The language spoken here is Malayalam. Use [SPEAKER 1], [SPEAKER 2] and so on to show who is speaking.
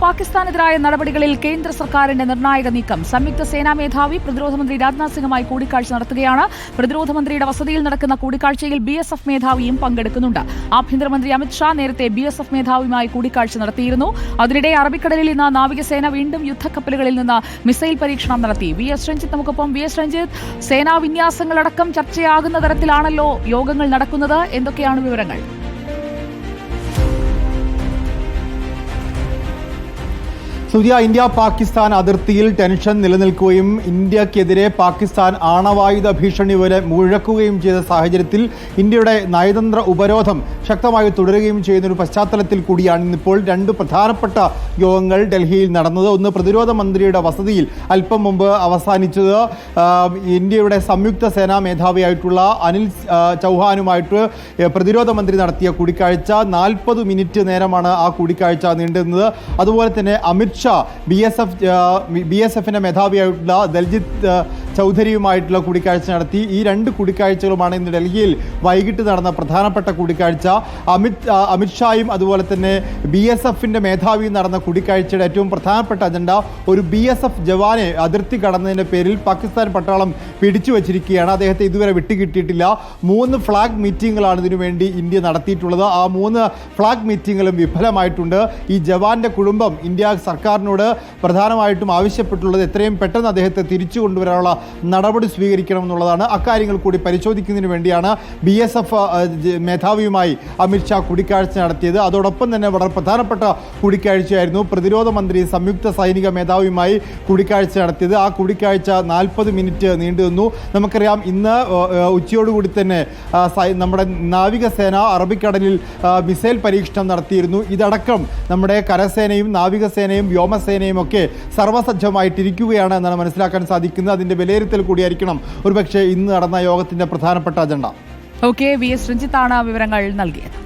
[SPEAKER 1] പാകിസ്ഥാനെതിരായ നടപടികളിൽ കേന്ദ്ര സർക്കാരിന്റെ നിർണായക നീക്കം. സംയുക്ത സേനാ മേധാവി പ്രതിരോധ മന്ത്രി രാജ്നാഥ് സിംഗുമായി കൂടിക്കാഴ്ച നടത്തുകയാണ്. പ്രതിരോധ മന്ത്രിയുടെ വസതിയിൽ നടക്കുന്ന കൂടിക്കാഴ്ചയിൽ BSF മേധാവിയും പങ്കെടുക്കുന്നുണ്ട്. ആഭ്യന്തരമന്ത്രി അമിത്ഷാ നേരത്തെ BSF മേധാവിയുമായി കൂടിക്കാഴ്ച നടത്തിയിരുന്നു. അതിനിടെ അറബിക്കടലിൽ ഇന്ന് നാവികസേന വീണ്ടും യുദ്ധക്കപ്പലുകളിൽ നിന്ന് മിസൈൽ പരീക്ഷണം നടത്തി. VS രഞ്ജിത്ത് നമുക്കൊപ്പം. VS രഞ്ജിത്ത്, സേനാ വിന്യാസങ്ങളടക്കം ചർച്ചയാകുന്ന തരത്തിലാണല്ലോ യോഗങ്ങൾ നടക്കുന്നത്. എന്തൊക്കെയാണ് വിവരങ്ങൾ?
[SPEAKER 2] സൂര്യ, ഇന്ത്യ പാകിസ്ഥാൻ അതിർത്തിയിൽ ടെൻഷൻ നിലനിൽക്കുകയും ഇന്ത്യക്കെതിരെ പാകിസ്ഥാൻ ആണവായുധ ഭീഷണി വരെ മുഴക്കുകയും ചെയ്ത സാഹചര്യത്തിൽ ഇന്ത്യയുടെ നയതന്ത്ര ഉപരോധം ശക്തമായി തുടരുകയും ചെയ്യുന്ന ഒരു പശ്ചാത്തലത്തിൽ കൂടിയാണ് ഇന്നിപ്പോൾ രണ്ട് പ്രധാനപ്പെട്ട യോഗങ്ങൾ ഡൽഹിയിൽ നടന്നത്. ഒന്ന് പ്രതിരോധ മന്ത്രിയുടെ വസതിയിൽ അല്പം മുമ്പ് അവസാനിച്ചത് ഇന്ത്യയുടെ സംയുക്ത സേനാ മേധാവിയായിട്ടുള്ള അനിൽ ചൗഹാനുമായിട്ട് പ്രതിരോധ മന്ത്രി നടത്തിയ കൂടിക്കാഴ്ച. 40 മിനിറ്റ് നേരമാണ് ആ കൂടിക്കാഴ്ച നീണ്ടുന്നത്. അതുപോലെ തന്നെ അമിത്ഷാ BSFിന്റെ മേധാവിയായിട്ടുള്ള ദൽജിത്ത് ചൗധരിയുമായിട്ടുള്ള കൂടിക്കാഴ്ച നടത്തി. ഈ രണ്ട് കൂടിക്കാഴ്ചകളുമാണ് ഇന്ന് ഡൽഹിയിൽ വൈകിട്ട് നടന്ന പ്രധാനപ്പെട്ട കൂടിക്കാഴ്ച. അമിത്ഷായും അതുപോലെ തന്നെ BSFിന്റെ മേധാവിയും നടന്ന കൂടിക്കാഴ്ചയുടെ ഏറ്റവും പ്രധാനപ്പെട്ട അജണ്ട ഒരു BSF ജവാനെ അതിർത്തി കടന്നതിൻ്റെ പേരിൽ പാകിസ്ഥാൻ പട്ടാളം പിടിച്ചു വച്ചിരിക്കുകയാണ്. അദ്ദേഹത്തെ ഇതുവരെ വിട്ടുകിട്ടിയിട്ടില്ല. 3 ഫ്ലാഗ് മീറ്റിങ്ങുകളാണ് ഇതിനുവേണ്ടി ഇന്ത്യ നടത്തിയിട്ടുള്ളത്. ആ 3 ഫ്ലാഗ് മീറ്റിങ്ങുകളും വിഫലമായിട്ടുണ്ട്. ഈ ജവാന്റെ കുടുംബം ഇന്ത്യ സർക്കാരിനോട് പ്രധാനമായിട്ടും ആവശ്യപ്പെട്ടുള്ളത് എത്രയും പെട്ടെന്ന് അദ്ദേഹത്തെ തിരിച്ചു കൊണ്ടുവരാനുള്ള നടപടി സ്വീകരിക്കണമെന്നുള്ളതാണ്. അക്കാര്യങ്ങൾ കൂടി പരിശോധിക്കുന്നതിന് വേണ്ടിയാണ് BSF മേധാവിയുമായി അമിത്ഷാ കൂടിക്കാഴ്ച നടത്തിയത്. അതോടൊപ്പം തന്നെ വളരെ പ്രധാനപ്പെട്ട കൂടിക്കാഴ്ചയായിരുന്നു പ്രതിരോധ മന്ത്രി സംയുക്ത സൈനിക മേധാവിയുമായി കൂടിക്കാഴ്ച നടത്തിയത്. ആ കൂടിക്കാഴ്ച 40 മിനിറ്റ് നീണ്ടു നിന്നു. നമുക്കറിയാം, ഇന്ന് ഉച്ചയോടുകൂടി തന്നെ നമ്മുടെ നാവികസേന അറബിക്കടലിൽ മിസൈൽ പരീക്ഷണം നടത്തിയിരുന്നു. ഇതടക്കം നമ്മുടെ കരസേനയും നാവികസേനയും വ്യോമസേനയും ഒക്കെ സർവ്വസജ്ജമായിട്ടിരിക്കുകയാണ് എന്നാണ് മനസ്സിലാക്കാൻ സാധിക്കുന്നത്. അതിൻ്റെ വിലയിരുത്തൽ കൂടിയായിരിക്കണം ഒരുപക്ഷെ ഇന്ന് നടന്ന യോഗത്തിൻ്റെ പ്രധാനപ്പെട്ട അജണ്ട.
[SPEAKER 1] VS രഞ്ജിത്താണ് വിവരങ്ങൾ നൽകിയത്.